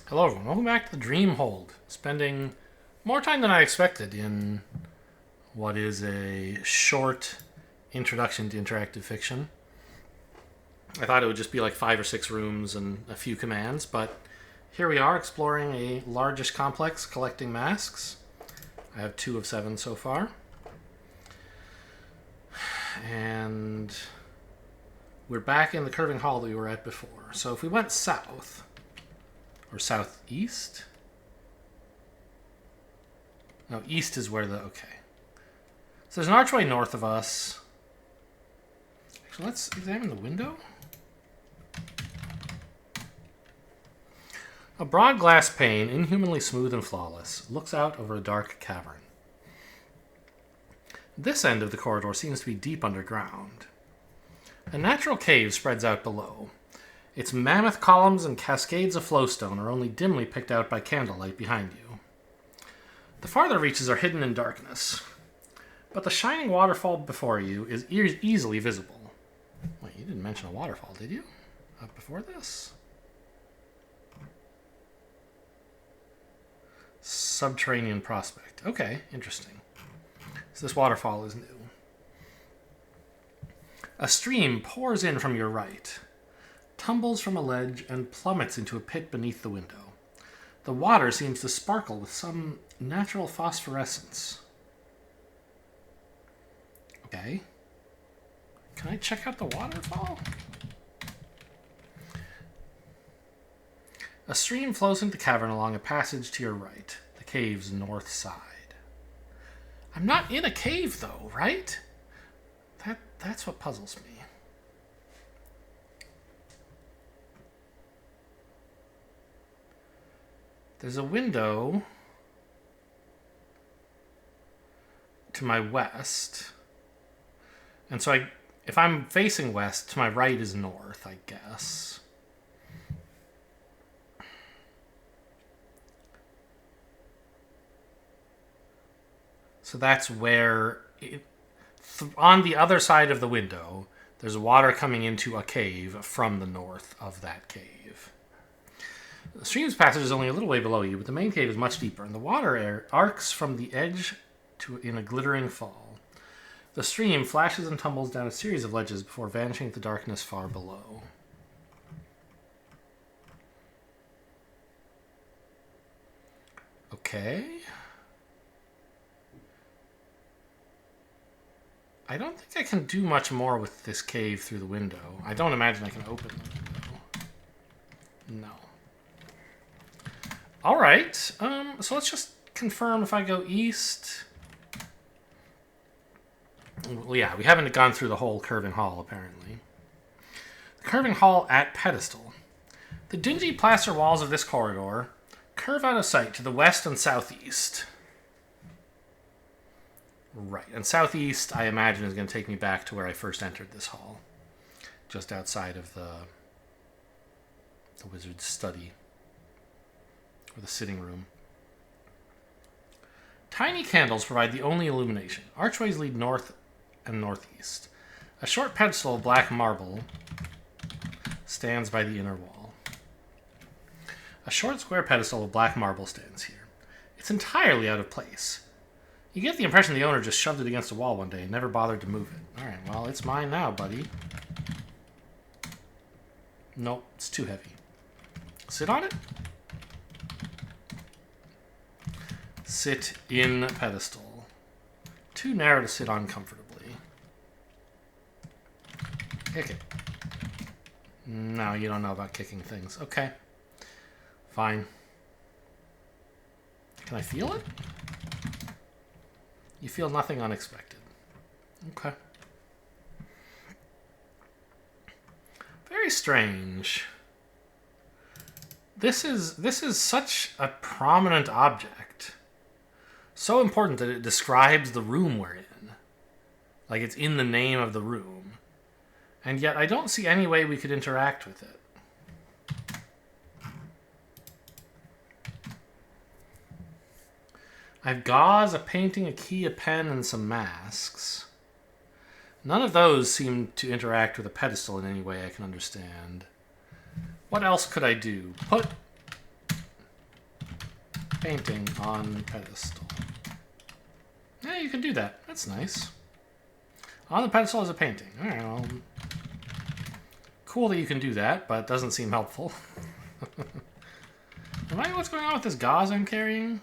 Hello everyone, welcome back to the Dreamhold. Spending more time than I expected in what is a short introduction to interactive fiction. I thought it would just be like 5 or 6 rooms and a few commands, but here we are exploring a largish complex collecting masks. I have 2 of 7 so far. And we're back in the curving hall that we were at before. So if we went south, or southeast? No, east is where the... Okay. So there's an archway north of us. Actually, let's examine the window. A broad glass pane, inhumanly smooth and flawless, looks out over a dark cavern. This end of the corridor seems to be deep underground. A natural cave spreads out below. Its mammoth columns and cascades of flowstone are only dimly picked out by candlelight behind you. The farther reaches are hidden in darkness, but the shining waterfall before you is easily visible. Wait, you didn't mention a waterfall, did you? Up before this? Subterranean prospect. Okay, interesting. So this waterfall is new. A stream pours in from your right, tumbles from a ledge, and plummets into a pit beneath the window. The water seems to sparkle with some natural phosphorescence. Okay. Can I check out the waterfall? A stream flows into the cavern along a passage to your right, the cave's north side. I'm not in a cave, though, right? That's what puzzles me. There's a window to my west. And so if I'm facing west, to my right is north, I guess. So that's where, on the other side of the window, there's water coming into a cave from the north of that cave. The stream's passage is only a little way below you, but the main cave is much deeper, and the water arcs from the edge in a glittering fall. The stream flashes and tumbles down a series of ledges before vanishing into the darkness far below. Okay. I don't think I can do much more with this cave through the window. I don't imagine I can open the window. No. All right, so let's just confirm if I go east. Well, yeah, we haven't gone through the whole curving hall, apparently. The curving hall at pedestal. The dingy plaster walls of this corridor curve out of sight to the west and southeast. Right, and southeast, I imagine, is going to take me back to where I first entered this hall. Just outside of the wizard's study. Or the sitting room. Tiny candles provide the only illumination. Archways lead north and northeast. A short pedestal of black marble stands by the inner wall. A short square pedestal of black marble stands here. It's entirely out of place. You get the impression the owner just shoved it against a wall one day and never bothered to move it. Alright, well, it's mine now, buddy. Nope, it's too heavy. Sit on it? Sit in pedestal. Too narrow to sit on comfortably. Kick it. No, you don't know about kicking things. Okay. Fine. Can I feel it? You feel nothing unexpected. Okay. Very strange. This is such a prominent object. So important that it describes the room we're in. Like it's in the name of the room. And yet I don't see any way we could interact with it. I have gauze, a painting, a key, a pen, and some masks. None of those seem to interact with a pedestal in any way I can understand. What else could I do? Painting on pedestal. Yeah, you can do that. That's nice. On the pedestal is a painting. I don't know. Cool that you can do that, but it doesn't seem helpful. Remind me what's going on with this gauze I'm carrying?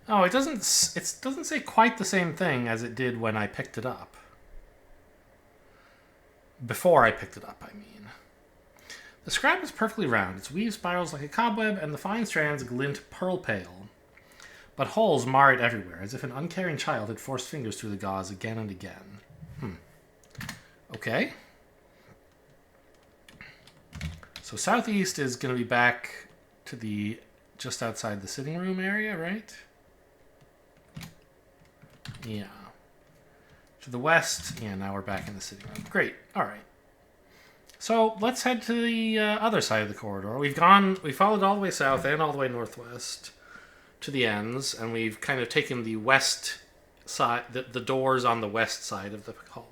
Oh, it doesn't say quite the same thing as it did when I picked it up. Before I picked it up, I mean. The scrap is perfectly round. Its weave spirals like a cobweb, and the fine strands glint pearl pale. But holes mar it everywhere, as if an uncaring child had forced fingers through the gauze again and again. Okay. So southeast is going to be back to the just outside the sitting room area, right? Yeah. To the west, yeah, now we're back in the sitting room. Great. All right. So let's head to the other side of the corridor. We followed all the way south and all the way northwest to the ends, and we've kind of taken the west side, the doors on the west side of the hallway.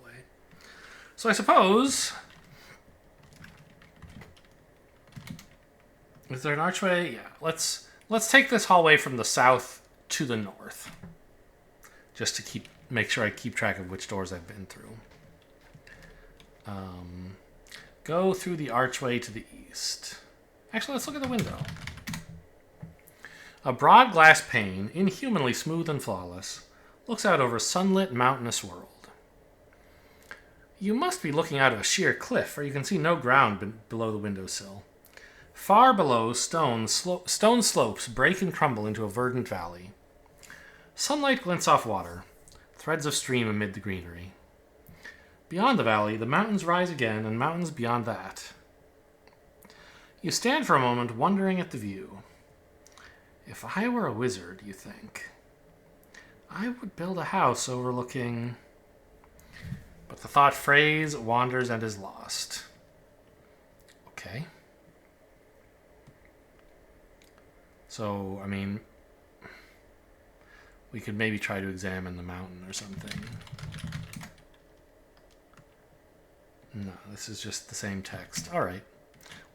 So I suppose, is there an archway? Yeah. Let's take this hallway from the south to the north, just to make sure I keep track of which doors I've been through. Go through the archway to the east. Actually, let's look at the window. A broad glass pane, inhumanly smooth and flawless, looks out over a sunlit, mountainous world. You must be looking out of a sheer cliff, for you can see no ground below the windowsill. Far below, stone slopes break and crumble into a verdant valley. Sunlight glints off water, threads of stream amid the greenery. Beyond the valley, the mountains rise again, and mountains beyond that. You stand for a moment, wondering at the view. If I were a wizard, you think, I would build a house overlooking... But the thought frays, wanders, and is lost. Okay. So, I mean, we could maybe try to examine the mountain or something. No, this is just the same text. All right.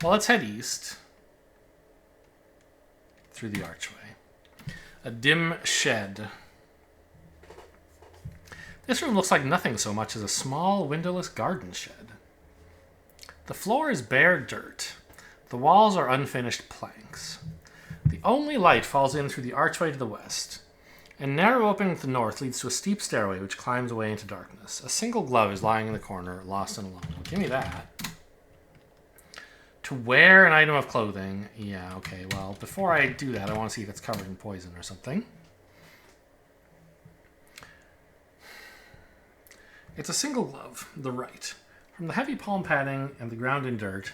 Well, let's head east through the archway. A dim shed. This room looks like nothing so much as a small, windowless garden shed. The floor is bare dirt. The walls are unfinished planks. The only light falls in through the archway to the west. A narrow opening to the north leads to a steep stairway which climbs away into darkness. A single glove is lying in the corner, lost and alone. Well, give me that. To wear an item of clothing. Yeah, okay, well, before I do that, I want to see if it's covered in poison or something. It's a single glove, the right. From the heavy palm padding and the ground in dirt,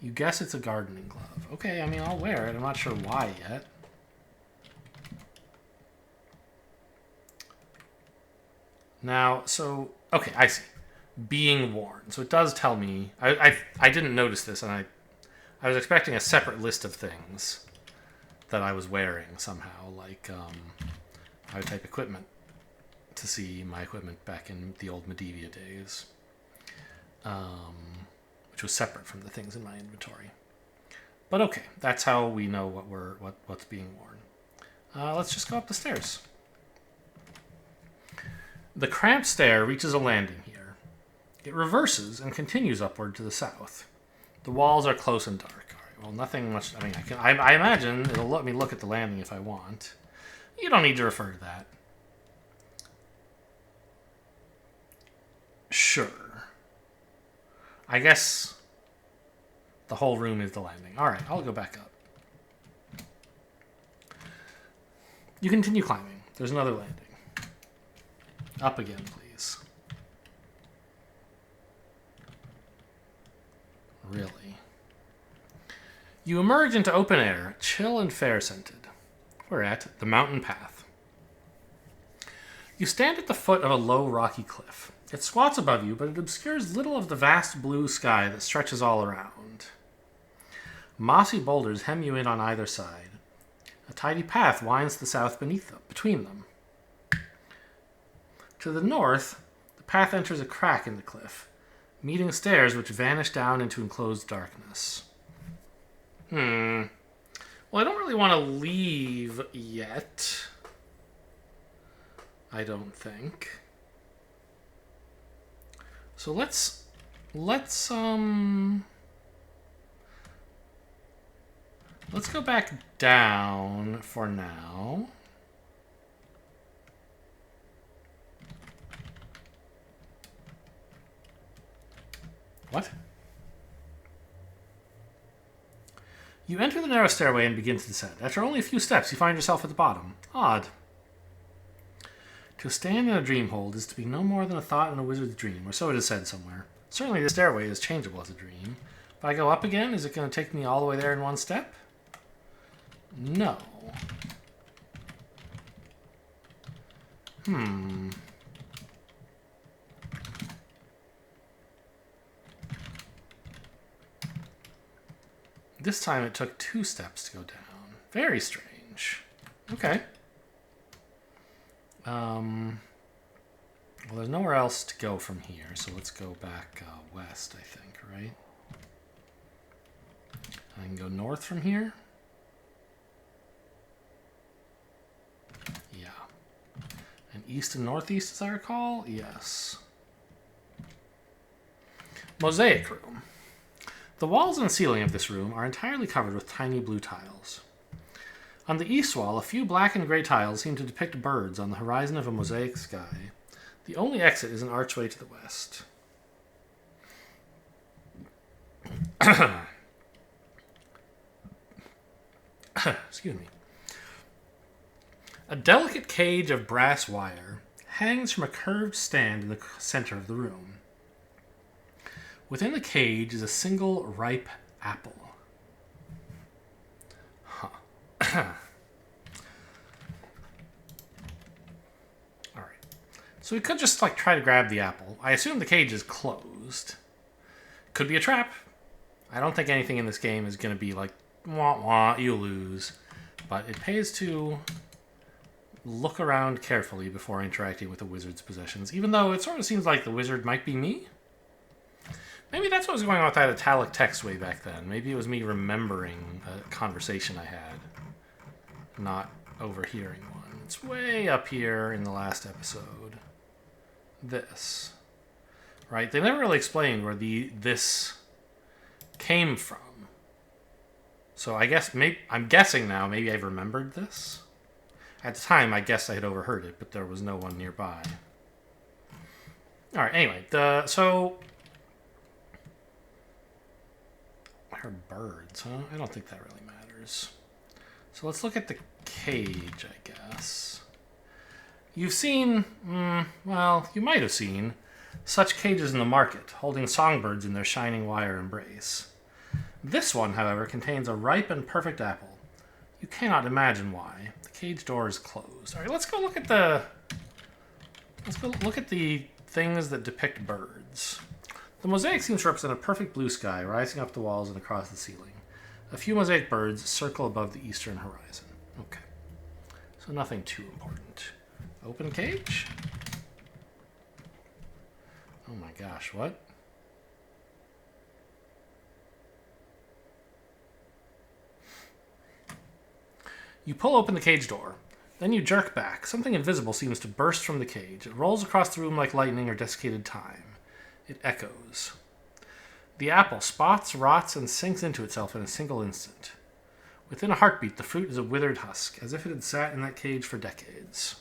you guess it's a gardening glove. Okay, I mean, I'll wear it. I'm not sure why yet. Now, so, okay, I see. Being worn. So it does tell me, I didn't notice this, and I was expecting a separate list of things that I was wearing somehow, like I would type equipment to see my equipment back in the old Medivia days, which was separate from the things in my inventory. But okay, that's how we know what's being worn. Let's just go up the stairs. The cramped stair reaches a landing here. It reverses and continues upward to the south. The walls are close and dark. All right, well, nothing much. I mean, I imagine it'll let me look at the landing if I want. You don't need to refer to that. Sure. I guess the whole room is the landing. All right, I'll go back up. You continue climbing. There's another landing. Up again, please. Really? You emerge into open air, chill and fair-scented. We're at the mountain path. You stand at the foot of a low, rocky cliff. It squats above you, but it obscures little of the vast blue sky that stretches all around. Mossy boulders hem you in on either side. A tidy path winds to the south between them. To the north, the path enters a crack in the cliff, meeting stairs which vanish down into enclosed darkness. Well, I don't really want to leave yet. I don't think. So let's go back down for now. What? You enter the narrow stairway and begin to descend. After only a few steps, you find yourself at the bottom. Odd. To stand in a Dreamhold is to be no more than a thought in a wizard's dream, or so it is said somewhere. Certainly the stairway is changeable as a dream. If I go up again, is it going to take me all the way there in one step? No. This time it took 2 steps to go down. Very strange. Okay. Well, there's nowhere else to go from here, so let's go back west, I think, right? I can go north from here. Yeah. And east and northeast, as I recall? Yes. Mosaic room. The walls and ceiling of this room are entirely covered with tiny blue tiles. On the east wall, a few black and gray tiles seem to depict birds on the horizon of a mosaic sky. The only exit is an archway to the west. Excuse me. A delicate cage of brass wire hangs from a curved stand in the center of the room. Within the cage is a single ripe apple. Alright. So we could just try to grab the apple. I assume the cage is closed. Could be a trap. I don't think anything in this game is going to be like, wah wah, you lose. But it pays to look around carefully before interacting with the wizard's possessions, even though it sort of seems like the wizard might be me. Maybe that's what was going on with that italic text way back then. Maybe it was me remembering a conversation I had, not overhearing one. It's way up here in the last episode. This. Right? They never really explained where this came from. So I guess, I'm guessing now, maybe I've remembered this. At the time, I guess I had overheard it, but there was no one nearby. Alright, anyway, so... I heard birds, huh? I don't think that really matters. So let's look at the cage, I guess. You've seen, well, you might have seen such cages in the market, holding songbirds in their shining wire embrace. This one, however, contains a ripe and perfect apple. You cannot imagine why. The cage door is closed. All right, let's go look at the things that depict birds. The mosaic seems to represent a perfect blue sky rising up the walls and across the ceiling. A few mosaic birds circle above the eastern horizon. Okay. So nothing too important. Open cage? Oh my gosh, what? You pull open the cage door. Then you jerk back. Something invisible seems to burst from the cage. It rolls across the room like lightning or desiccated time. It echoes. The apple spots, rots, and sinks into itself in a single instant. Within a heartbeat, the fruit is a withered husk, as if it had sat in that cage for decades.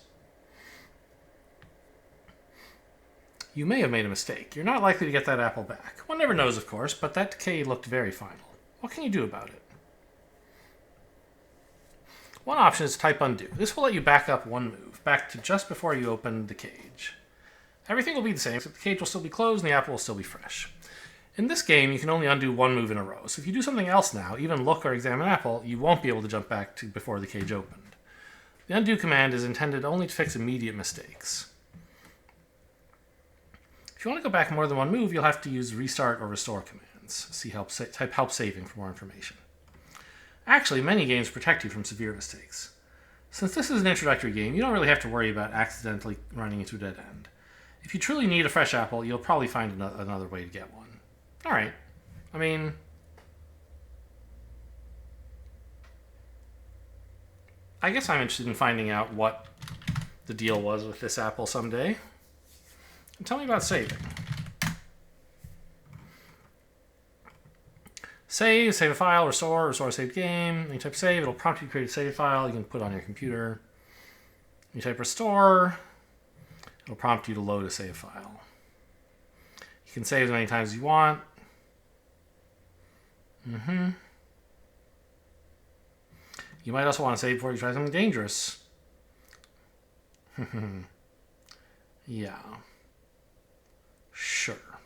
You may have made a mistake. You're not likely to get that apple back. One never knows, of course, but that decay looked very final. What can you do about it? One option is to type undo. This will let you back up one move, back to just before you open the cage. Everything will be the same, except the cage will still be closed and the apple will still be fresh. In this game, you can only undo one move in a row, so if you do something else now, even look or examine an apple, you won't be able to jump back to before the cage opened. The undo command is intended only to fix immediate mistakes. If you want to go back more than one move, you'll have to use restart or restore commands. Type help saving for more information. Actually, many games protect you from severe mistakes. Since this is an introductory game, you don't really have to worry about accidentally running into a dead end. If you truly need a fresh apple, you'll probably find another way to get one. Alright. I mean... I guess I'm interested in finding out what the deal was with this apple someday. And tell me about saving. Save a file, restore a saved game. When you type save, it'll prompt you to create a save file you can put on your computer. When you type restore, it'll prompt you to load a save file. You can save as many times as you want. You might also want to save before you try something dangerous. Yeah. Sure.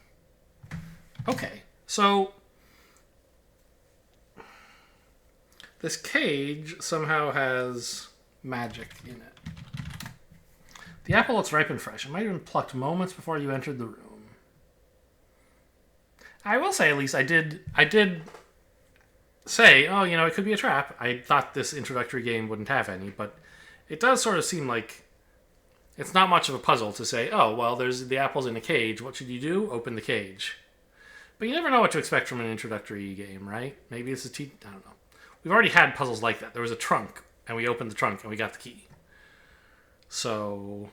Okay, so this cage somehow has magic in it. The apple looks ripe and fresh. It might have been plucked moments before you entered the room. I will say, at least, I did say, oh, you know, it could be a trap. I thought this introductory game wouldn't have any, but it does sort of seem like it's not much of a puzzle to say, oh, well, there's the apple's in a cage. What should you do? Open the cage. But you never know what to expect from an introductory game, right? Maybe it's I don't know. We've already had puzzles like that. There was a trunk, and we opened the trunk, and we got the key. So,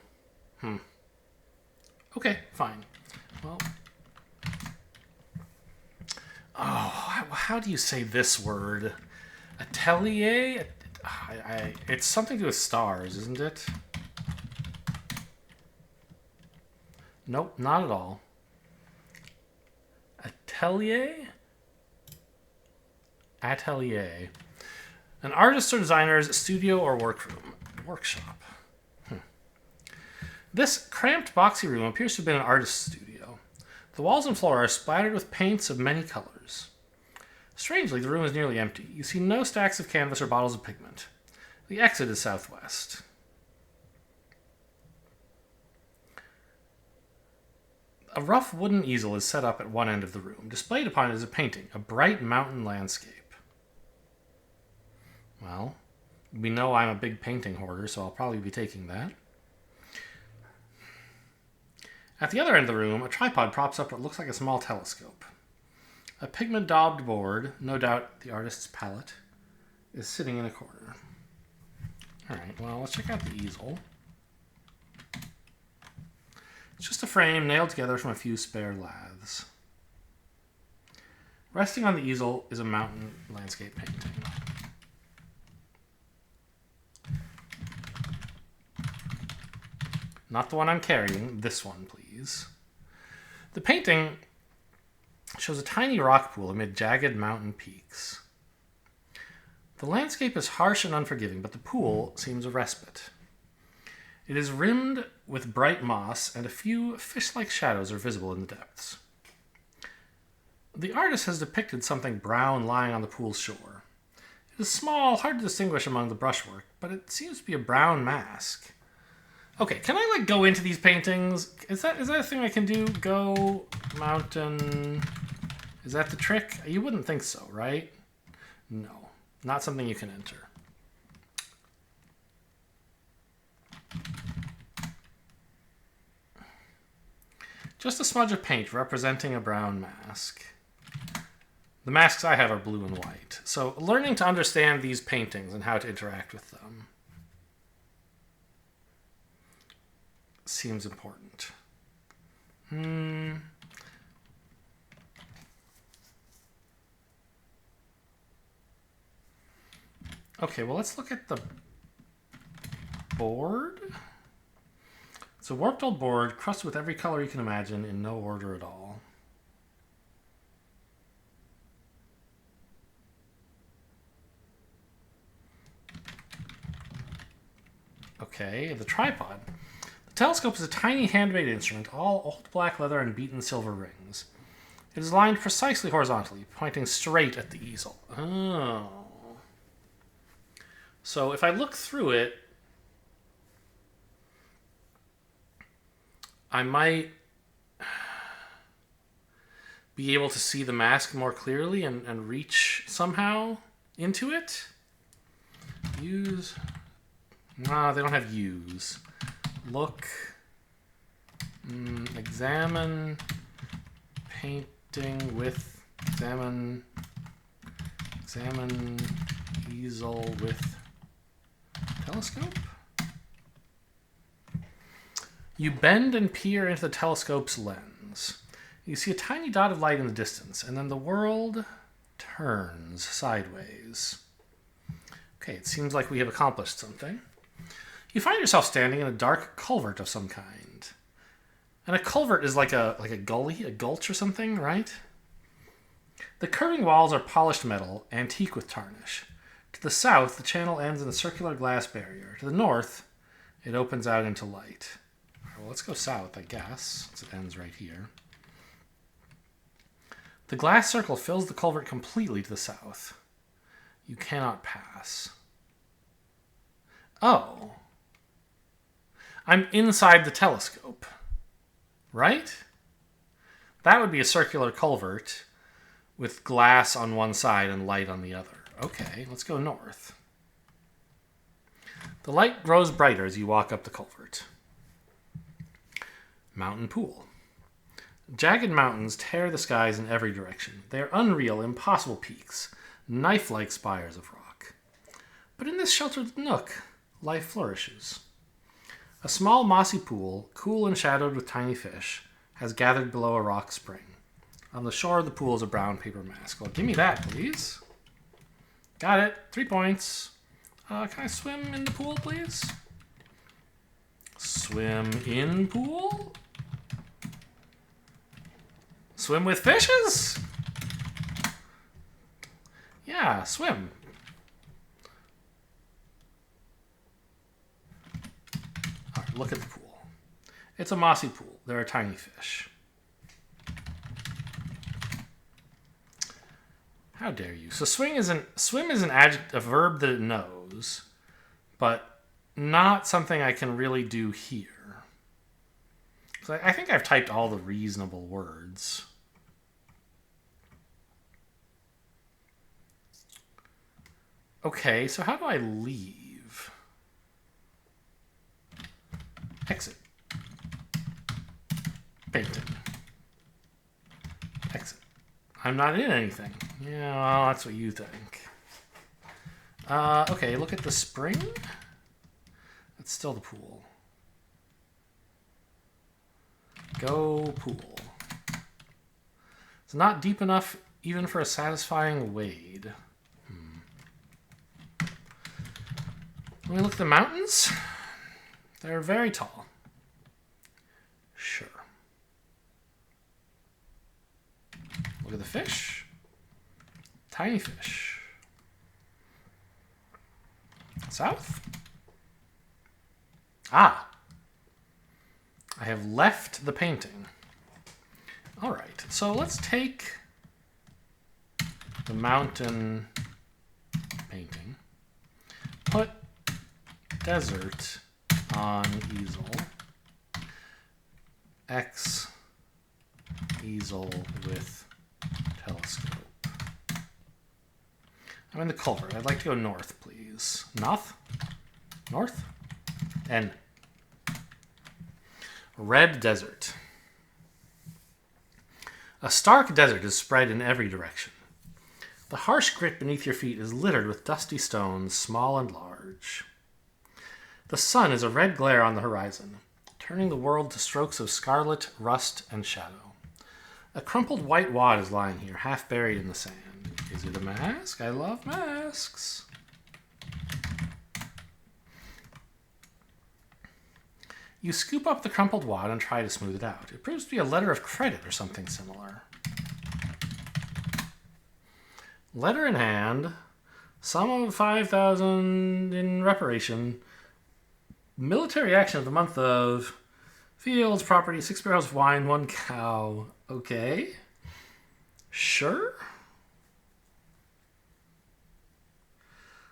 okay, fine. Well, how do you say this word? Atelier? It's something to do with stars, isn't it? Nope, not at all. Atelier? Atelier. An artist or designer's studio or workroom. Workshop. This cramped, boxy room appears to have been an artist's studio. The walls and floor are splattered with paints of many colors. Strangely, the room is nearly empty. You see no stacks of canvas or bottles of pigment. The exit is southwest. A rough wooden easel is set up at one end of the room. Displayed upon it is a painting, a bright mountain landscape. Well, we know I'm a big painting hoarder, so I'll probably be taking that. At the other end of the room, a tripod props up what looks like a small telescope. A pigment-daubed board, no doubt the artist's palette, is sitting in a corner. Alright, well, let's check out the easel. It's just a frame nailed together from a few spare laths. Resting on the easel is a mountain landscape painting. Not the one I'm carrying, this one, please. The painting shows a tiny rock pool amid jagged mountain peaks. The landscape is harsh and unforgiving, but the pool seems a respite. It is rimmed with bright moss, and a few fish-like shadows are visible in the depths. The artist has depicted something brown lying on the pool's shore. It is small, hard to distinguish among the brushwork, but it seems to be a brown mask. Okay, can I go into these paintings? Is that a thing I can do? Go mountain. Is that the trick? You wouldn't think so, right? No, not something you can enter. Just a smudge of paint representing a brown mask. The masks I have are blue and white. So learning to understand these paintings and how to interact with them seems important. Okay, well, let's look at the board. It's a warped old board, crusted with every color you can imagine, in no order at all. Okay, the tripod. The telescope is a tiny handmade instrument, all old black leather and beaten silver rings. It is aligned precisely horizontally, pointing straight at the easel. Oh. So if I look through it, I might be able to see the mask more clearly and reach somehow into it. Use. No, they don't have use. Look. Examine. Painting with. Examine easel with telescope. You bend and peer into the telescope's lens. You see a tiny dot of light in the distance, and then the world turns sideways. Okay, it seems like we have accomplished something. You find yourself standing in a dark culvert of some kind. And a culvert is like a gully, a gulch or something, right? The curving walls are polished metal, antique with tarnish. To the south, the channel ends in a circular glass barrier. To the north, it opens out into light. All right, well, let's go south, I guess, since it ends right here. The glass circle fills the culvert completely to the south. You cannot pass. Oh. I'm inside the telescope. Right? That would be a circular culvert with glass on one side and light on the other. Okay, let's go north. The light grows brighter as you walk up the culvert. Mountain pool. Jagged mountains tear the skies in every direction. They are unreal, impossible peaks, knife-like spires of rock. But in this sheltered nook, life flourishes. A small mossy pool, cool and shadowed with tiny fish, has gathered below a rock spring. On the shore of the pool is a brown paper mask. Well, give me that, please. Got it. 3 points. Can I swim in the pool, please? Swim in pool? Swim with fishes? Yeah, swim. All right, look at the pool. It's a mossy pool. There are tiny fish. How dare you? So swim is an adjective, a verb that it knows, but not something I can really do here. So I think I've typed all the reasonable words. Okay, so how do I leave? Exit. Painting. Exit. I'm not in anything. Yeah, well, that's what you think. Okay, look at the spring. That's still the pool. Go pool. It's not deep enough even for a satisfying wade. Let me look at the mountains. They're very tall. Sure. Look at the fish. Tiny fish. South. Ah. I have left the painting. All right. So let's take the mountain painting. Put desert on easel. X easel with telescope. I'm in the culvert. I'd like to go north, please. North? North? N. Red desert. A stark desert is spread in every direction. The harsh grit beneath your feet is littered with dusty stones, small and large. The sun is a red glare on the horizon, turning the world to strokes of scarlet, rust, and shadow. A crumpled white wad is lying here, half buried in the sand. Is it a mask? I love masks. You scoop up the crumpled wad and try to smooth it out. It proves to be a letter of credit or something similar. Letter in hand. Sum of 5,000 in reparation. Military action of the month of fields, property, 6 barrels of wine, 1 cow. Okay. Sure.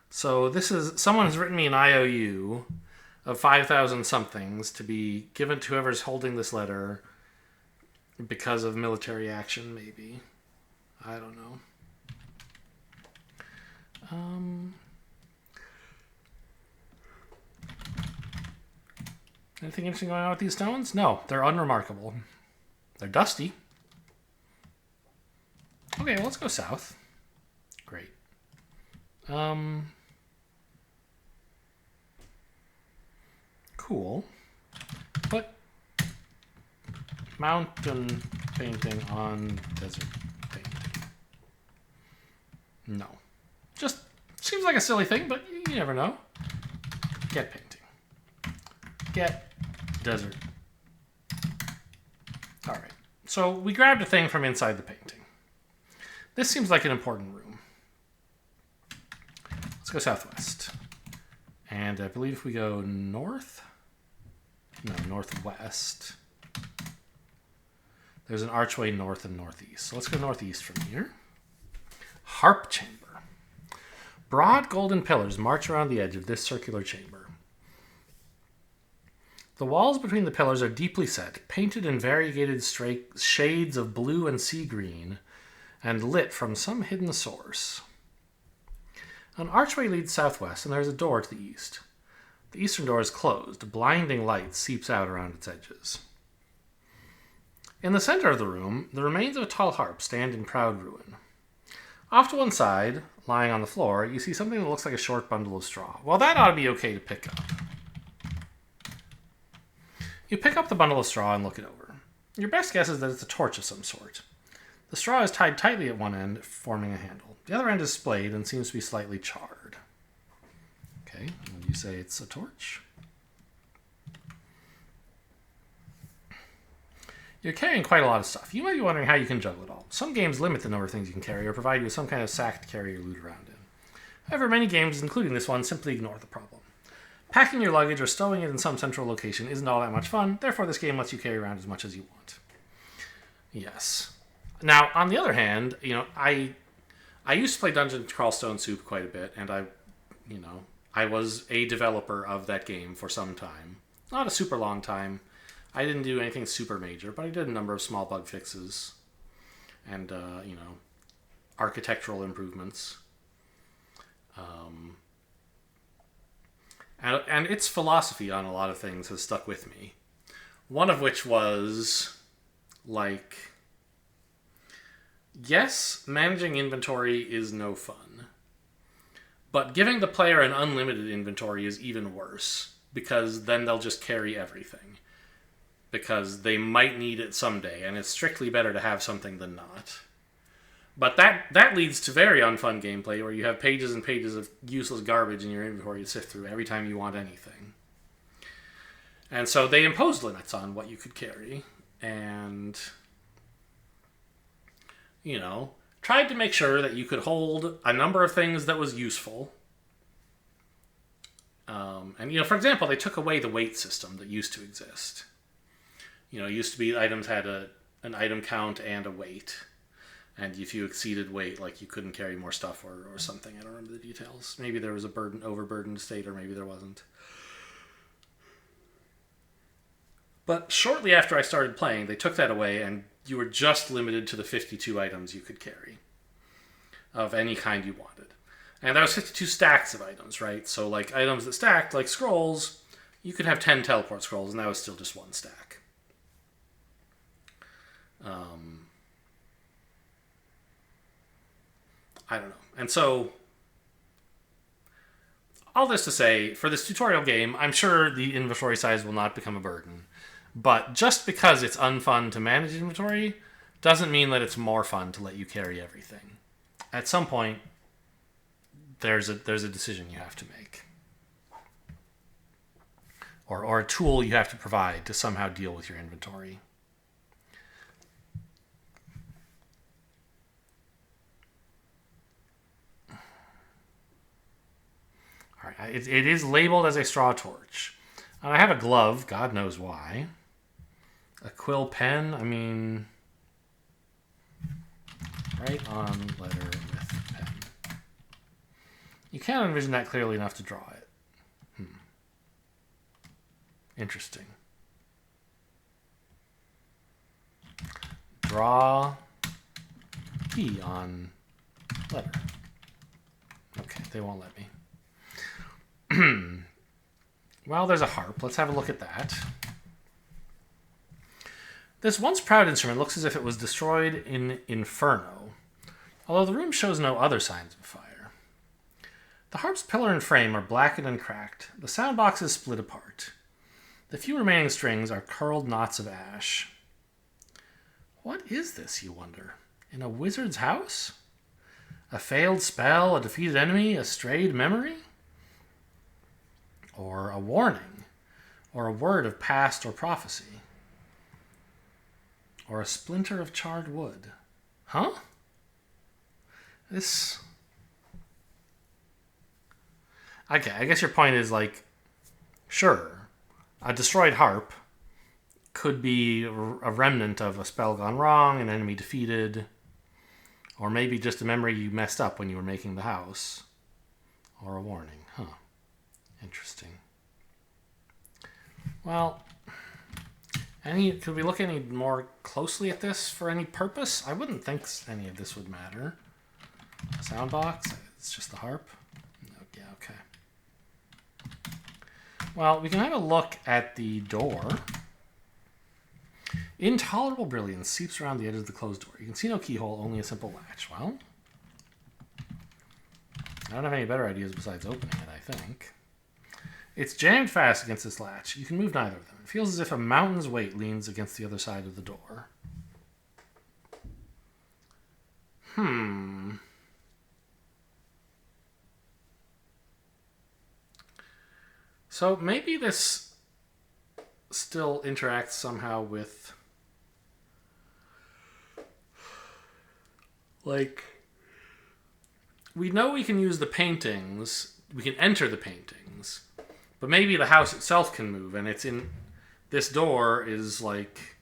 So this is, someone has written me an IOU of 5,000 somethings to be given to whoever's holding this letter because of military action, maybe. I don't know. Anything interesting going on with these stones? No, they're unremarkable. They're dusty. Okay, well, let's go south. Great. cool. Put mountain painting on desert painting. No. Just seems like a silly thing, but you never know. Get painting. Get desert. All right. So we grabbed a thing from inside the painting. This seems like an important room. Let's go southwest. And I believe if we go north, no, northwest, there's an archway north and northeast. So let's go northeast from here. Harp chamber. Broad golden pillars march around the edge of this circular chamber. The walls between the pillars are deeply set, painted in variegated shades of blue and sea green, and lit from some hidden source. An archway leads southwest, and there is a door to the east. The eastern door is closed. Blinding light seeps out around its edges. In the center of the room, the remains of a tall harp stand in proud ruin. Off to one side, lying on the floor, you see something that looks like a short bundle of straw. Well, that ought to be okay to pick up. You pick up the bundle of straw and look it over. Your best guess is that it's a torch of some sort. The straw is tied tightly at one end, forming a handle. The other end is splayed and seems to be slightly charred. Okay, would you say it's a torch? You're carrying quite a lot of stuff. You might be wondering how you can juggle it all. Some games limit the number of things you can carry or provide you with some kind of sack to carry your loot around in. However, many games, including this one, simply ignore the problem. Packing your luggage or stowing it in some central location isn't all that much fun, therefore this game lets you carry around as much as you want. Yes. Now, on the other hand, I used to play Dungeon Crawl Stone Soup quite a bit, and I was a developer of that game for some time. Not a super long time. I didn't do anything super major, but I did a number of small bug fixes and, architectural improvements. And its philosophy on a lot of things has stuck with me. One of which was, yes, managing inventory is no fun. But giving the player an unlimited inventory is even worse, because then they'll just carry everything. Because they might need it someday, and it's strictly better to have something than not. But that leads to very unfun gameplay, where you have pages and pages of useless garbage in your inventory to sift through every time you want anything. And so they imposed limits on what you could carry, and, tried to make sure that you could hold a number of things that was useful. And, for example, they took away the weight system that used to exist. It used to be items had an item count and a weight. And if you exceeded weight, you couldn't carry more stuff or something. I don't remember the details. Maybe there was a overburdened state, or maybe there wasn't. But shortly after I started playing, they took that away, and you were just limited to the 52 items you could carry of any kind you wanted. And that was 52 stacks of items, right? So, items that stacked, like scrolls, you could have 10 teleport scrolls, and that was still just one stack. I don't know. And so, all this to say, for this tutorial game, I'm sure the inventory size will not become a burden. But just because it's unfun to manage inventory doesn't mean that it's more fun to let you carry everything. At some point, there's a decision you have to make. Or a tool you have to provide to somehow deal with your inventory. All right, it is labeled as a straw torch. And I have a glove, God knows why. A quill pen, write on letter with pen. You can't envision that clearly enough to draw it. Interesting. Draw P on letter. Okay, they won't let me. Well, there's a harp. Let's have a look at that. This once proud instrument looks as if it was destroyed in Inferno, although the room shows no other signs of fire. The harp's pillar and frame are blackened and cracked. The sound box is split apart. The few remaining strings are curled knots of ash. What is this, you wonder? In a wizard's house? A failed spell, a defeated enemy, a strayed memory? Or a warning? Or a word of past or prophecy? Or a splinter of charred wood? Huh? This... Okay, I guess your point is like, sure, a destroyed harp could be a remnant of a spell gone wrong, an enemy defeated, or maybe just a memory you messed up when you were making the house, or a warning. Huh. Interesting. Well, could we look any more closely at this for any purpose? I wouldn't think any of this would matter. A sound box? It's just the harp? Yeah, okay. Well, we can have a look at the door. Intolerable brilliance seeps around the edge of the closed door. You can see no keyhole, only a simple latch. Well, I don't have any better ideas besides opening it, I think. It's jammed fast against this latch. You can move neither of them. It feels as if a mountain's weight leans against the other side of the door. So maybe this still interacts somehow with, like, we know we can use the paintings, we can enter the paintings, but maybe the house itself can move, and it's in, this door is like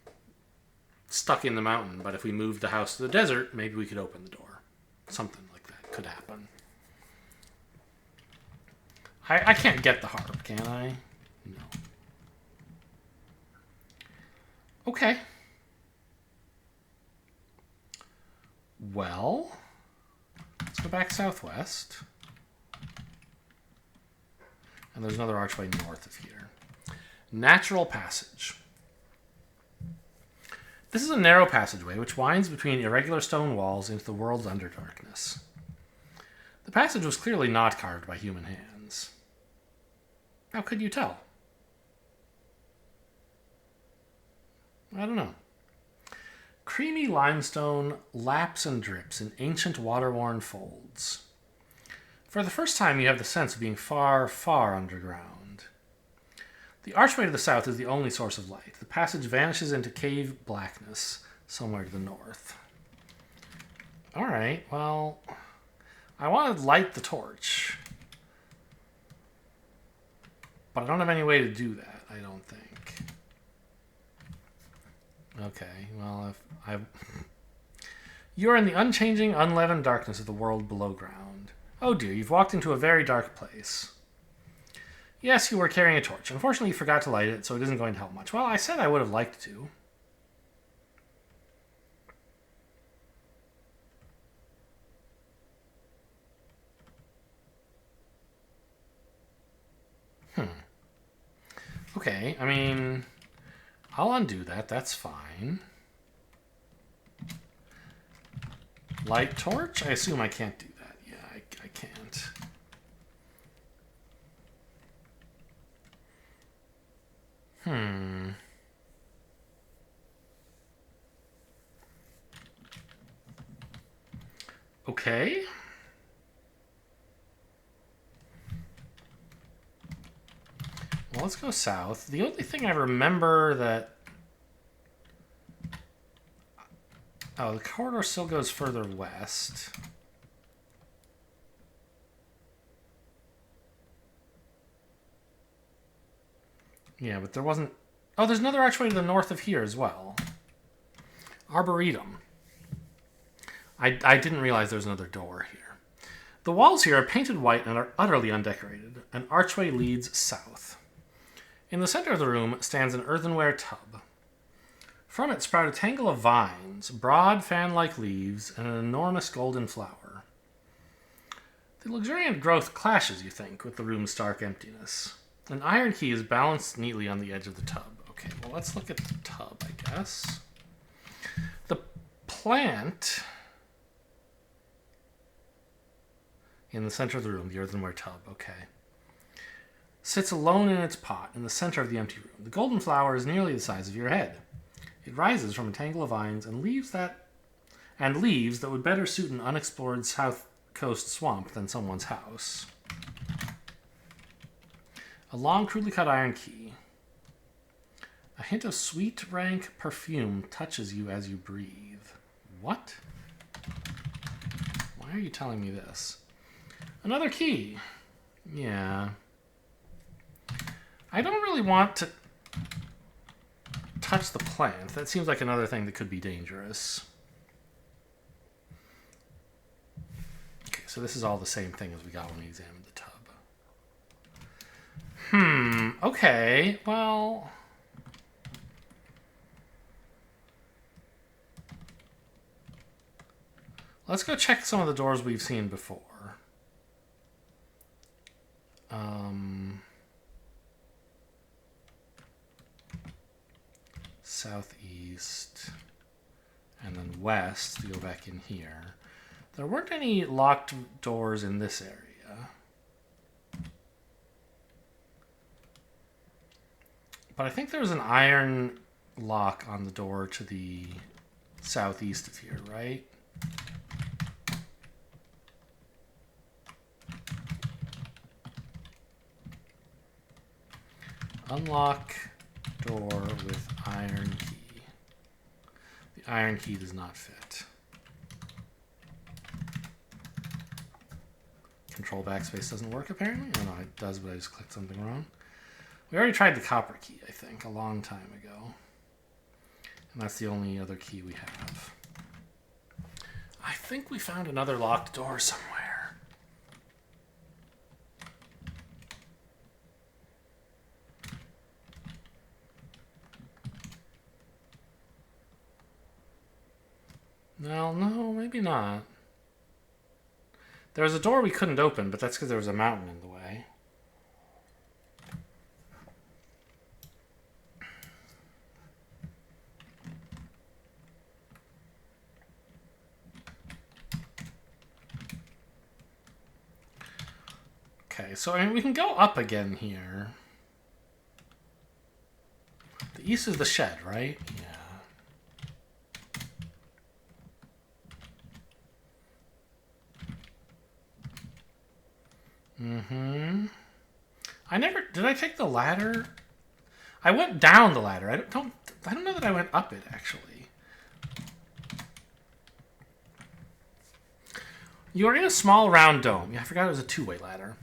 stuck in the mountain, but if we moved the house to the desert, maybe we could open the door. Something like that could happen. I can't get the harp, can I? No. Okay. Well, let's go back southwest. And there's another archway north of here. Natural passage. This is a narrow passageway which winds between irregular stone walls into the world's underdarkness. The passage was clearly not carved by human hands. How could you tell? I don't know. Creamy limestone laps and drips in ancient water-worn folds. For the first time, you have the sense of being far, far underground. The archway to the south is the only source of light. The passage vanishes into cave blackness somewhere to the north. All right, well, I want to light the torch. But I don't have any way to do that, I don't think. Okay, well, you're in the unchanging, unleavened darkness of the world below ground. Oh dear, you've walked into a very dark place. Yes, you were carrying a torch. Unfortunately, you forgot to light it, so it isn't going to help much. Well, I said I would have liked to. Okay, I mean, I'll undo that. That's fine. Light torch? I assume I can't do that. Yeah, I can't. Okay. Well, let's go south. The only thing I remember that... Oh, the corridor still goes further west. Yeah, but there wasn't... Oh, there's another archway to the north of here as well. Arboretum. I didn't realize there was another door here. The walls here are painted white and are utterly undecorated. An archway leads south. In the center of the room stands an earthenware tub. From it sprout a tangle of vines, broad fan-like leaves, and an enormous golden flower. The luxuriant growth clashes, you think, with the room's stark emptiness. An iron key is balanced neatly on the edge of the tub. Okay, well, let's look at the tub, I guess. The plant in the center of the room, the earthenware tub, okay. sits alone in its pot in the center of the empty room. The golden flower is nearly the size of your head. It rises from a tangle of vines and leaves that would better suit an unexplored south coast swamp than someone's house. A long, crudely cut iron key. A hint of sweet, rank perfume touches you as you breathe. What? Why are you telling me this? Another key. Yeah. I don't really want to touch the plant. That seems like another thing that could be dangerous. Okay, so this is all the same thing as we got when we examined the tub. Okay, well... let's go check some of the doors we've seen before. Southeast. And then west, to go back in here. There weren't any locked doors in this area. But I think there was an iron lock on the door to the southeast of here, right? Unlock door with iron key. The iron key does not fit. Control backspace doesn't work apparently. Oh no, it does, but I just clicked something wrong. We already tried the copper key, I think, a long time ago. And that's the only other key we have. I think we found another locked door somewhere. No, maybe not. There was a door we couldn't open, but that's because there was a mountain in the way. Okay, so I mean, we can go up again here. The east is the shed, right? Yeah. Did I take the ladder? I went down the ladder. I don't know that I went up it actually. You are in a small round dome. Yeah, I forgot it was a two-way ladder.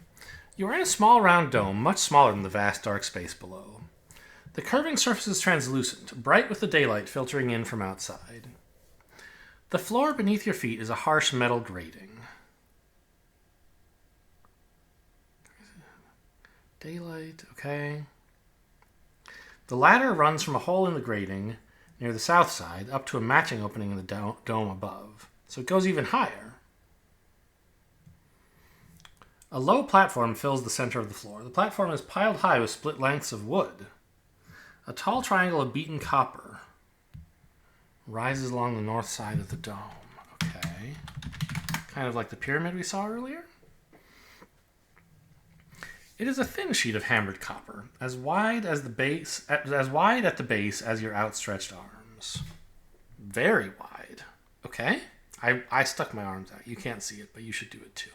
You are in a small round dome, much smaller than the vast dark space below. The curving surface is translucent, bright with the daylight filtering in from outside. The floor beneath your feet is a harsh metal grating. Daylight, okay. The ladder runs from a hole in the grating near the south side up to a matching opening in the dome above, so it goes even higher. A low platform fills the center of the floor. The platform is piled high with split lengths of wood. A tall triangle of beaten copper rises along the north side of the dome. Okay. Kind of like the pyramid we saw earlier. It is a thin sheet of hammered copper, as wide at the base as your outstretched arms. Very wide. Okay. I stuck my arms out. You can't see it, but you should do it too.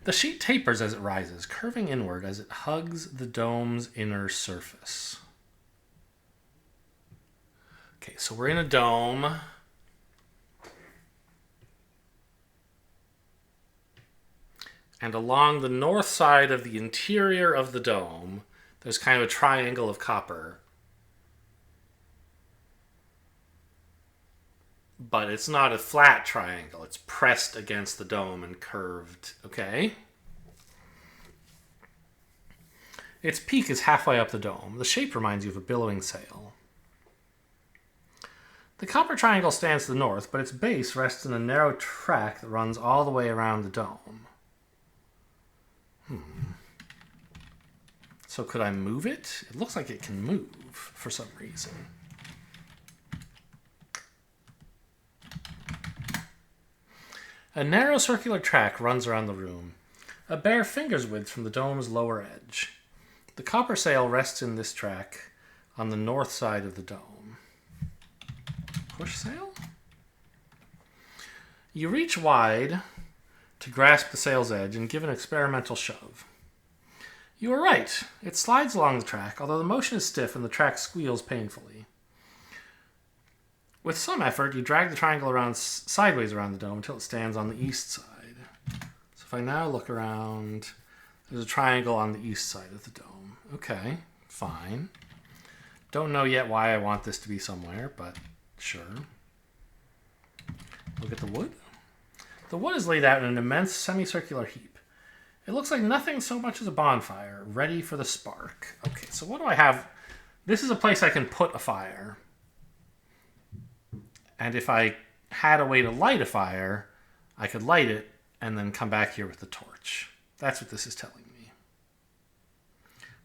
The sheet tapers as it rises, curving inward as it hugs the dome's inner surface. Okay, so we're in a dome. And along the north side of the interior of the dome, there's kind of a triangle of copper. But it's not a flat triangle. It's pressed against the dome and curved. Okay? Its peak is halfway up the dome. The shape reminds you of a billowing sail. The copper triangle stands to the north, but its base rests in a narrow track that runs all the way around the dome. So could I move it? It looks like it can move for some reason. A narrow circular track runs around the room. a bare finger's width from the dome's lower edge. The copper sail rests in this track on the north side of the dome. Push sail? You reach wide to grasp the sail's edge and give an experimental shove. You are right. It slides along the track, although the motion is stiff and the track squeals painfully. With some effort, you drag the triangle around sideways around the dome until it stands on the east side. So if I now look around, there's a triangle on the east side of the dome. Okay, fine. Don't know yet why I want this to be somewhere, but sure. Look at the wood. The wood is laid out in an immense semicircular heap. It looks like nothing so much as a bonfire, ready for the spark. Okay, so what do I have? This is a place I can put a fire. And if I had a way to light a fire, I could light it and then come back here with the torch. That's what this is telling me.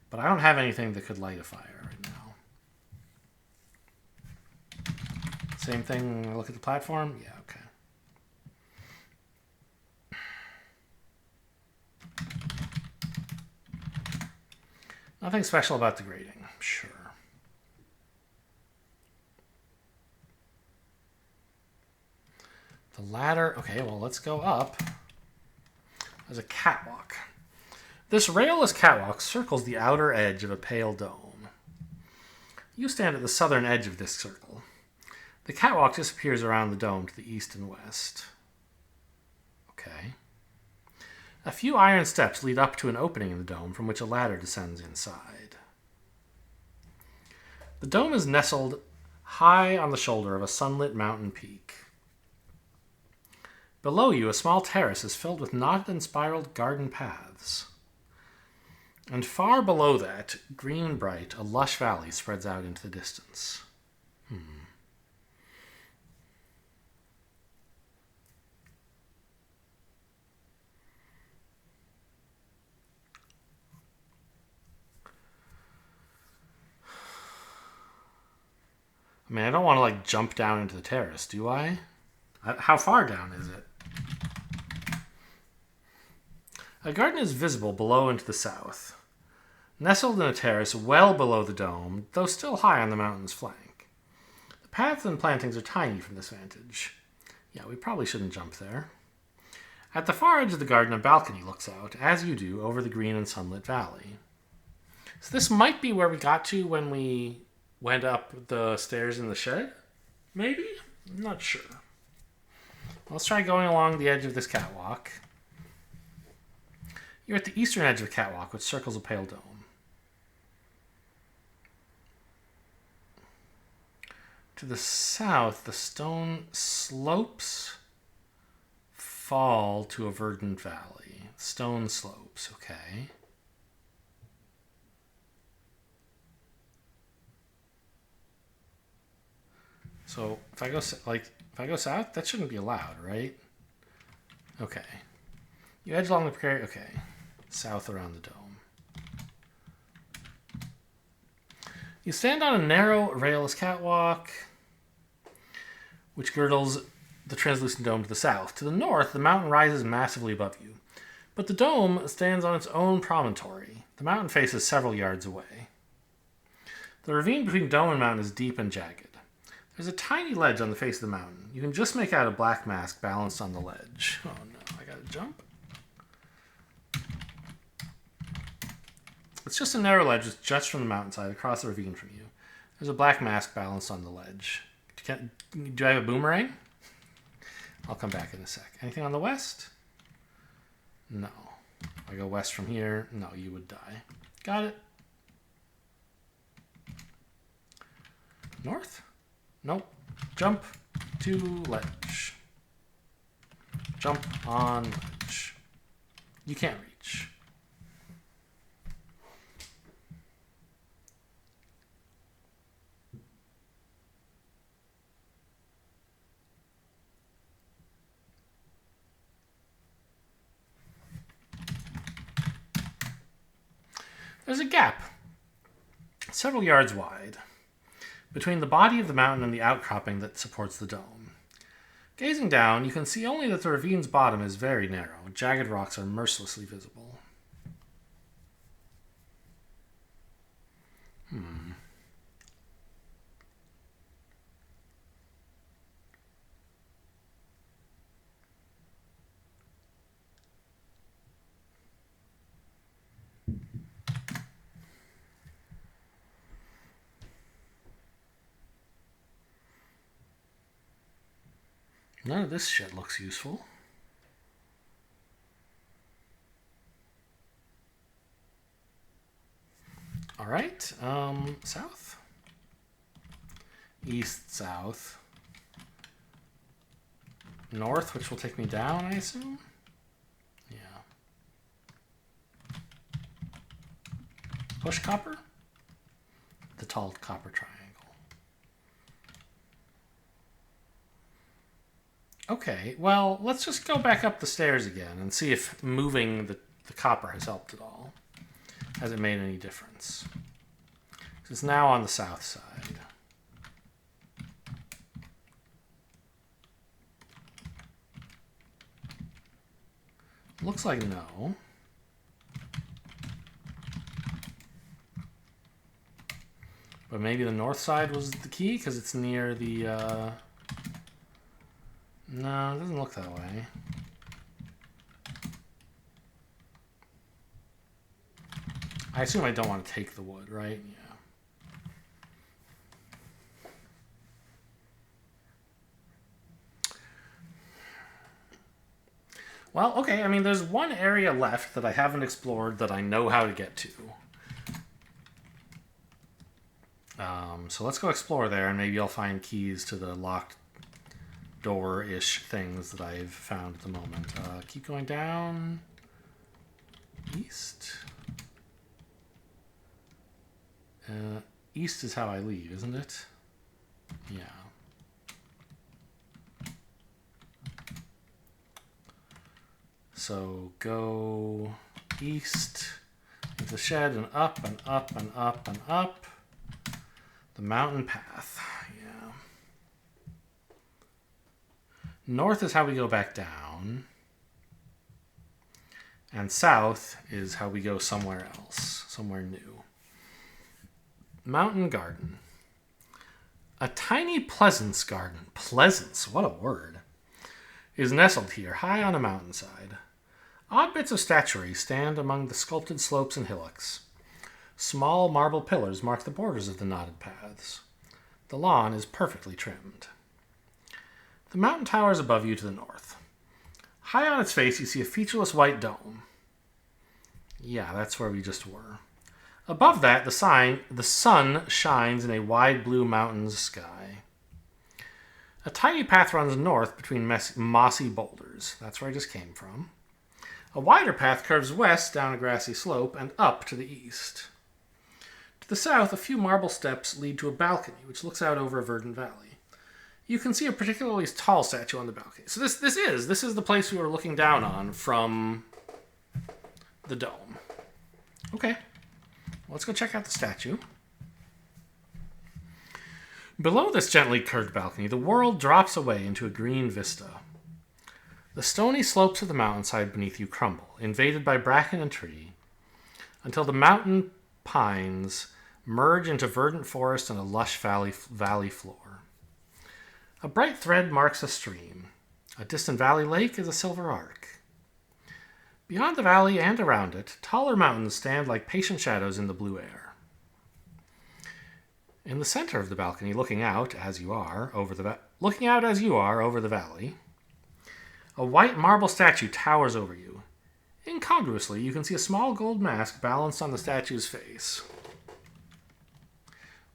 But I don't have anything that could light a fire right now. Same thing when I look at the platform? Yeah, okay. Nothing special about the grating, sure. The ladder, okay, well, let's go up. There's a catwalk. This railless catwalk circles the outer edge of a pale dome. You stand at the southern edge of this circle. The catwalk disappears around the dome to the east and west. Okay. A few iron steps lead up to an opening in the dome from which a ladder descends inside. The dome is nestled high on the shoulder of a sunlit mountain peak. Below you, a small terrace is filled with knotted and spiraled garden paths. And far below that, green bright, a lush valley spreads out into the distance. I mean, I don't want to, like, jump down into the terrace, do I? How far down is it? A garden is visible below and to the south, nestled in a terrace well below the dome, though still high on the mountain's flank. The paths and plantings are tiny from this vantage. Yeah, we probably shouldn't jump there. At the far edge of the garden, a balcony looks out, as you do, over the green and sunlit valley. So this might be where we got to when we went up the stairs in the shed? Maybe? I'm not sure. Let's try going along the edge of this catwalk. You're at the eastern edge of the catwalk, which circles a pale dome. To the south, the stone slopes fall to a verdant valley. Stone slopes, okay. So if I go south, that shouldn't be allowed, right? Okay. You edge along the prairie. Okay. South around the dome. You stand on a narrow, railless catwalk, which girdles the translucent dome to the south. To the north, the mountain rises massively above you. But the dome stands on its own promontory. The mountain faces several yards away. The ravine between dome and mountain is deep and jagged. There's a tiny ledge on the face of the mountain. You can just make out a black mask balanced on the ledge. Oh no, I gotta jump. It's just a narrow ledge that juts from the mountainside across the ravine from you. There's a black mask balanced on the ledge. Do I have a boomerang? I'll come back in a sec. Anything on the west? No. If I go west from here, no, you would die. Got it. North? Nope. Jump to ledge. Jump on ledge. You can't reach. There's a gap, several yards wide, between the body of the mountain and the outcropping that supports the dome. Gazing down, you can see only that the ravine's bottom is very narrow. Jagged rocks are mercilessly visible. None of this shit looks useful. All right, south, east, south, north, which will take me down, I assume. Yeah. Push copper. The tall copper triangle. Okay, well, let's just go back up the stairs again and see if moving the copper has helped at all. Has it made any difference? It's now on the south side. Looks like no. But maybe the north side was the key because it's near the... No, it doesn't look that way. I assume I don't want to take the wood, right? Yeah. Well, okay, I mean, there's one area left that I haven't explored that I know how to get to. So let's go explore there, and maybe I'll find keys to the locked door-ish things that I've found at the moment. Keep going down. East. East is how I leave, isn't it? Yeah. So go east into the shed and up and up and up and up. The mountain path. Yeah. North is how we go back down. And south is how we go somewhere else, somewhere new. Mountain garden. A tiny pleasance garden. Pleasance, what a word. Is nestled here, high on a mountainside. Odd bits of statuary stand among the sculpted slopes and hillocks. Small marble pillars mark the borders of the knotted paths. The lawn is perfectly trimmed. The mountain towers above you to the north. High on its face, you see a featureless white dome. Yeah, that's where we just were. Above that, the sun shines in a wide blue mountains sky. A tiny path runs north between mossy boulders. That's where I just came from. A wider path curves west down a grassy slope and up to the east. To the south, a few marble steps lead to a balcony, which looks out over a verdant valley. You can see a particularly tall statue on the balcony. So this is the place we were looking down on from the dome. Okay, let's go check out the statue. Below this gently curved balcony, the world drops away into a green vista. The stony slopes of the mountainside beneath you crumble, invaded by bracken and tree, until the mountain pines merge into verdant forest and a lush valley floor. A bright thread marks a stream. A distant valley lake is a silver arc. Beyond the valley and around it, taller mountains stand like patient shadows in the blue air. In the center of the balcony, looking out as you are over the valley, a white marble statue towers over you. Incongruously, you can see a small gold mask balanced on the statue's face.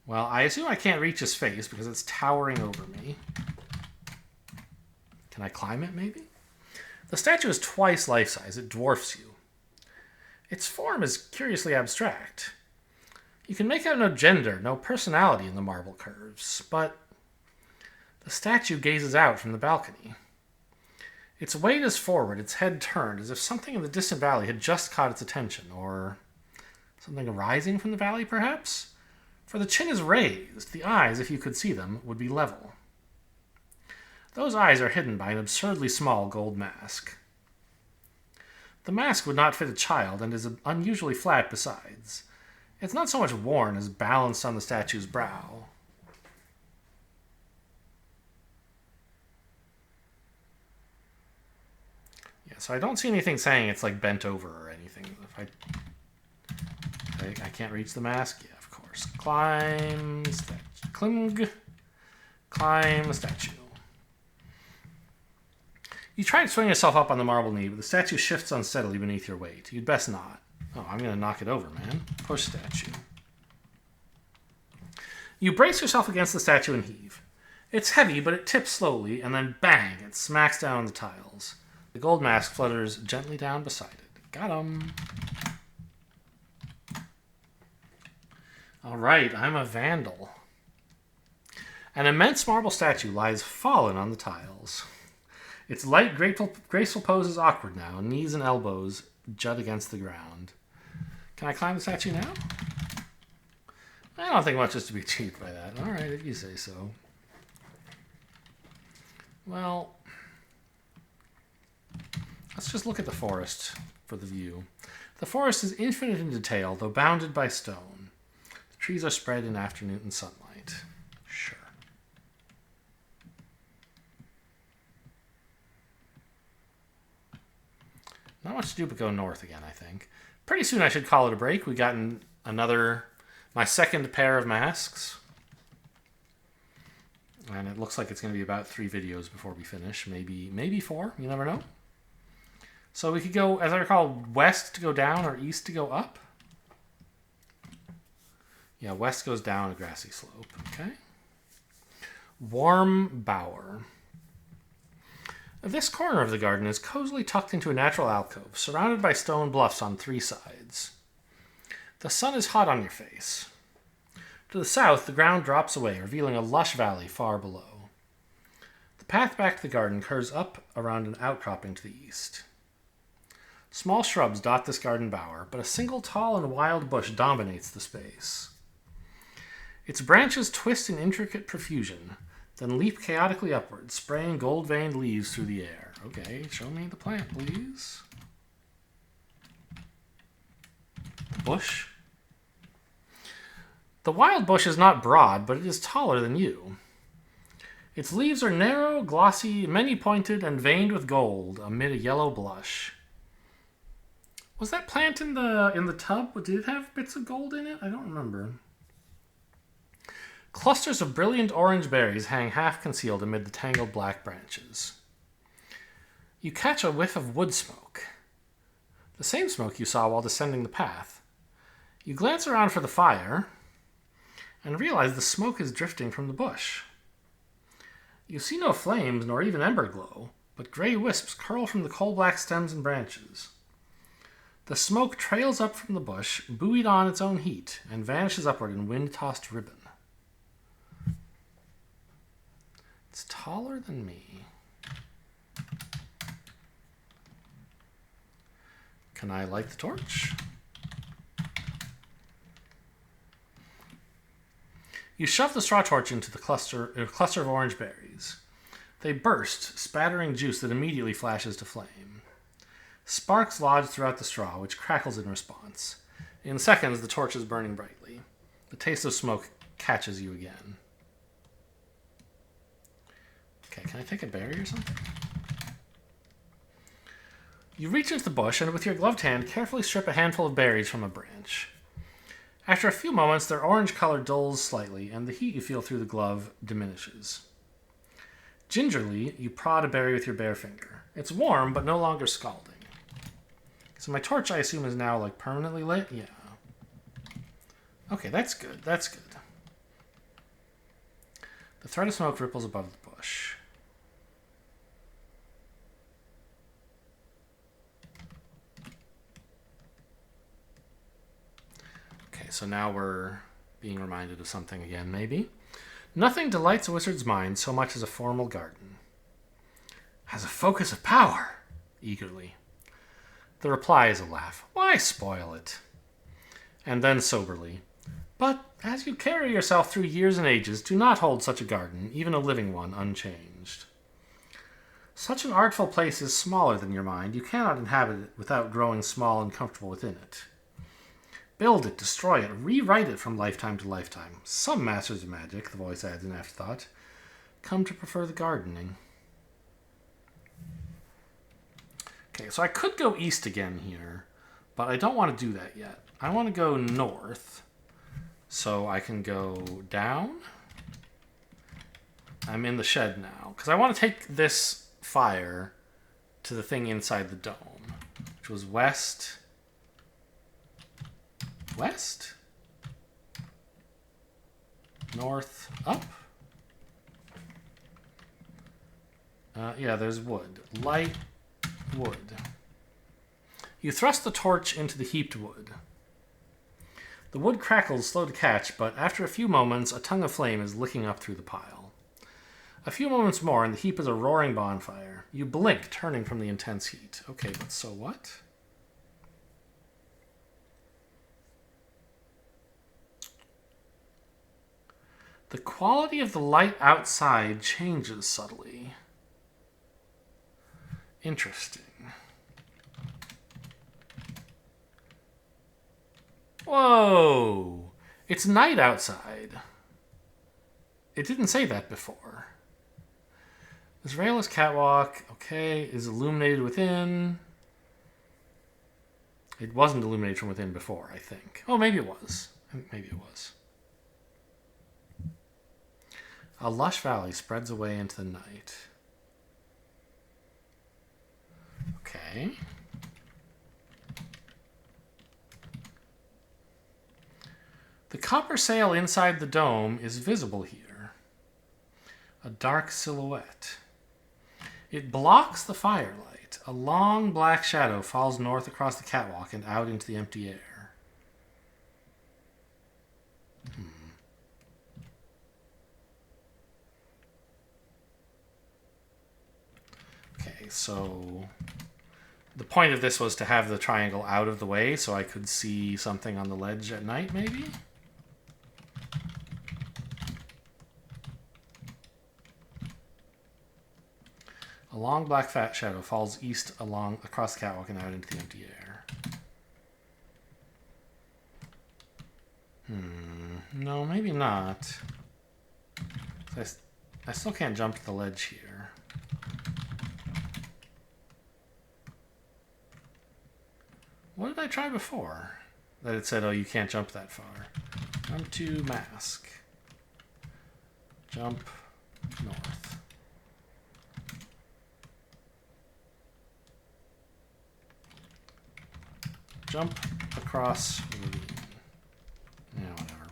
Well, I assume I can't reach his face because it's towering over me. Can I climb it, maybe? The statue is twice life-size. It dwarfs you. Its form is curiously abstract. You can make out no gender, no personality in the marble curves, but the statue gazes out from the balcony. Its weight is forward, its head turned, as if something in the distant valley had just caught its attention, or something arising from the valley, perhaps? For the chin is raised. The eyes, if you could see them, would be level. Those eyes are hidden by an absurdly small gold mask. The mask would not fit a child and is unusually flat besides. It's not so much worn as balanced on the statue's brow. Yeah, so I don't see anything saying it's like bent over or anything. If I can't reach the mask? Yeah, of course. Climb statue. Climb statue. You try to swing yourself up on the marble knee, but the statue shifts unsteadily beneath your weight. You'd best not. Oh, I'm going to knock it over, man. Push statue. You brace yourself against the statue and heave. It's heavy, but it tips slowly, and then bang, it smacks down on the tiles. The gold mask flutters gently down beside it. Got him. All right, I'm a vandal. An immense marble statue lies fallen on the tiles. Its light, graceful pose is awkward now. Knees and elbows jut against the ground. Can I climb the statue now? I don't think much is to be achieved by that. All right, if you say so. Well, let's just look at the forest for the view. The forest is infinite in detail, though bounded by stone. The trees are spread in afternoon sunlight. Sure. Not much to do but go north again, I think. Pretty soon I should call it a break. We've gotten my second pair of masks. And it looks like it's going to be about 3 videos before we finish. Maybe 4. You never know. So we could go, as I recall, west to go down or east to go up. Yeah, west goes down a grassy slope. Okay. Warm Bower. This corner of the garden is cozily tucked into a natural alcove, surrounded by stone bluffs on 3 sides. The sun is hot on your face. To the south, the ground drops away, revealing a lush valley far below. The path back to the garden curves up around an outcropping to the east. Small shrubs dot this garden bower, but a single tall and wild bush dominates the space. Its branches twist in intricate profusion, then leap chaotically upward, spraying gold-veined leaves through the air. Okay, show me the plant, please. The bush. The wild bush is not broad, but it is taller than you. Its leaves are narrow, glossy, many-pointed, and veined with gold amid a yellow blush. Was that plant in the tub? Did it have bits of gold in it? I don't remember. Clusters of brilliant orange berries hang half-concealed amid the tangled black branches. You catch a whiff of wood smoke. The same smoke you saw while descending the path. You glance around for the fire and realize the smoke is drifting from the bush. You see no flames nor even ember glow, but gray wisps curl from the coal-black stems and branches. The smoke trails up from the bush, buoyed on its own heat, and vanishes upward in wind-tossed ribbon. It's taller than me. Can I light the torch? You shove the straw torch into the cluster of orange berries. They burst, spattering juice that immediately flashes to flame. Sparks lodge throughout the straw, which crackles in response. In seconds, the torch is burning brightly. The taste of smoke catches you again. Okay, can I take a berry or something? You reach into the bush and with your gloved hand carefully strip a handful of berries from a branch. After a few moments, their orange color dulls slightly, and the heat you feel through the glove diminishes. Gingerly, you prod a berry with your bare finger. It's warm, but no longer scalding. So my torch, I assume, is now, like, permanently lit? Yeah. Okay, that's good. That's good. The thread of smoke ripples above the bush. Okay, so now we're being reminded of something again, maybe. Nothing delights a wizard's mind so much as a formal garden. As a focus of power, eagerly. The reply is a laugh. Why spoil it? And then soberly. But as you carry yourself through years and ages, do not hold such a garden, even a living one, unchanged. Such an artful place is smaller than your mind. You cannot inhabit it without growing small and comfortable within it. Build it, destroy it, rewrite it from lifetime to lifetime. Some masters of magic, the voice adds in afterthought, come to prefer the gardening. Okay, so I could go east again here, but I don't want to do that yet. I want to go north, so I can go down. I'm in the shed now, because I want to take this fire to the thing inside the dome, which was west. West? North? Up? Yeah, there's wood. Light wood. You thrust the torch into the heaped wood. The wood crackles, slow to catch, but after a few moments, a tongue of flame is licking up through the pile. A few moments more, and the heap is a roaring bonfire. You blink, turning from the intense heat. Okay, but so what? The quality of the light outside changes subtly. Interesting. Whoa! It's night outside. It didn't say that before. This railless catwalk, okay, is illuminated within. It wasn't illuminated from within before, I think. Oh, maybe it was. Maybe it was. A lush valley spreads away into the night. Okay. The copper sail inside the dome is visible here. A dark silhouette. It blocks the firelight. A long black shadow falls north across the catwalk and out into the empty air. Okay, so the point of this was to have the triangle out of the way so I could see something on the ledge at night, maybe? A long black fat shadow falls east across the catwalk and out into the empty air. No, maybe not. I still can't jump to the ledge here. What did I try before? That it said, oh, you can't jump that far. Jump to mask. Jump north. Jump across ravine. Yeah, whatever.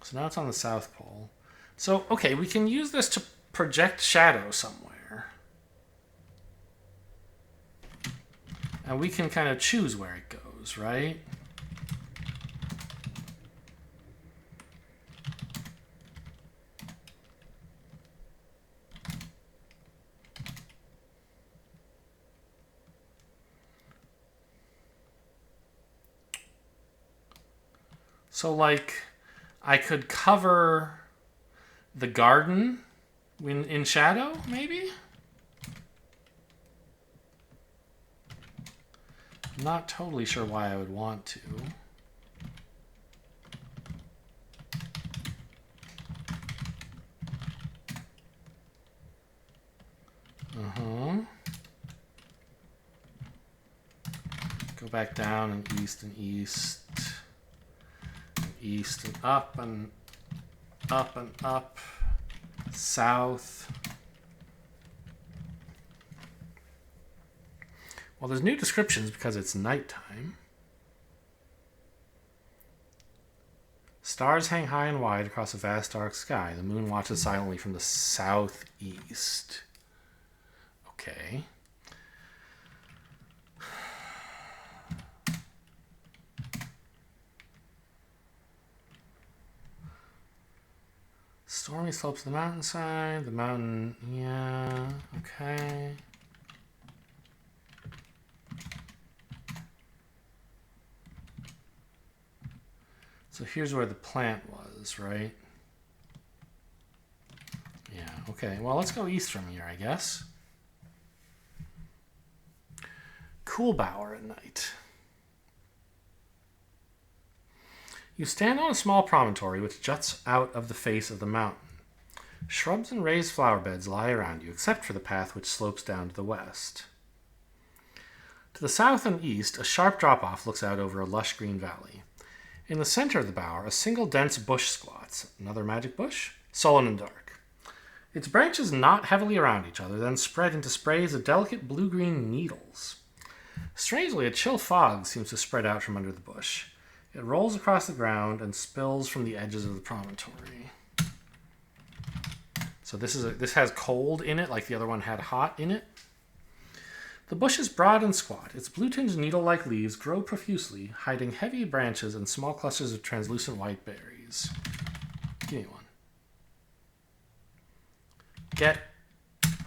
So now it's on the South Pole. So, okay, we can use this to project shadow somewhere. And we can kind of choose where it goes, right? So, like, I could cover the garden in shadow, maybe? I'm not totally sure why I would want to. Go back down and east and east. East and up and up and up. South. Well, there's new descriptions because it's nighttime. Stars hang high and wide across a vast dark sky. The moon watches silently from the southeast. Okay. Stormy slopes of the mountainside. The mountain, yeah, okay. So here's where the plant was, right? Yeah, okay. Well, let's go east from here, I guess. Cool bower at night. You stand on a small promontory which juts out of the face of the mountain. Shrubs and raised flower beds lie around you, except for the path which slopes down to the west. To the south and east, a sharp drop-off looks out over a lush green valley. In the center of the bower, a single dense bush squats. Another magic bush? Sullen and dark. Its branches knot heavily around each other, then spread into sprays of delicate blue-green needles. Strangely, a chill fog seems to spread out from under the bush. It rolls across the ground and spills from the edges of the promontory. So this has cold in it, like the other one had hot in it. The bush is broad and squat. Its blue-tinged needle-like leaves grow profusely, hiding heavy branches and small clusters of translucent white berries. Give me one. Get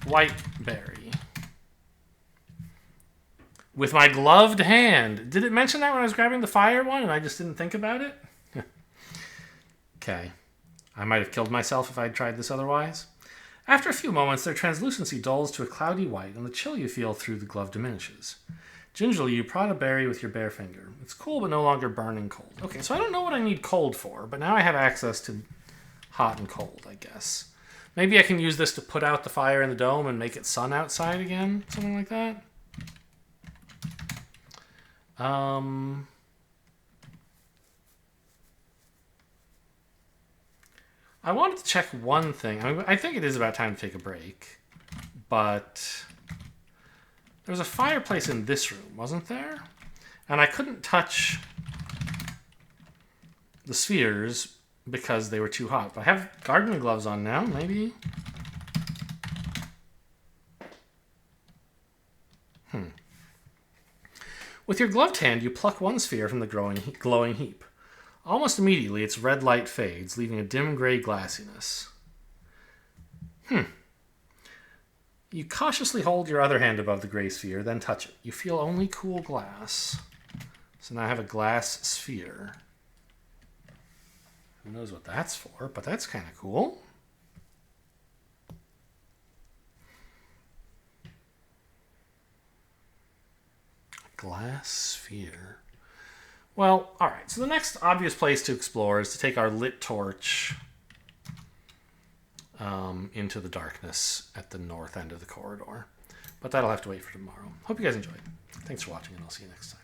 white berry. With my gloved hand. Did it mention that when I was grabbing the fire one and I just didn't think about it? Okay. I might have killed myself if I'd tried this otherwise. After a few moments, their translucency dulls to a cloudy white, and the chill you feel through the glove diminishes. Gingerly, you prod a berry with your bare finger. It's cool, but no longer burning cold. Okay, so I don't know what I need cold for, but now I have access to hot and cold, I guess. Maybe I can use this to put out the fire in the dome and make it sun outside again? Something like that? I wanted to check one thing. I think it is about time to take a break, but there was a fireplace in this room, wasn't there? And I couldn't touch the spheres because they were too hot. But I have gardening gloves on now, maybe. With your gloved hand, you pluck one sphere from the glowing heap. Almost immediately, its red light fades, leaving a dim gray glassiness. You cautiously hold your other hand above the gray sphere, then touch it. You feel only cool glass. So now I have a glass sphere. Who knows what that's for, but that's kind of cool. Glass sphere. Well, alright, so the next obvious place to explore is to take our lit torch into the darkness at the north end of the corridor. But that'll have to wait for tomorrow. Hope you guys enjoyed. Thanks for watching, and I'll see you next time.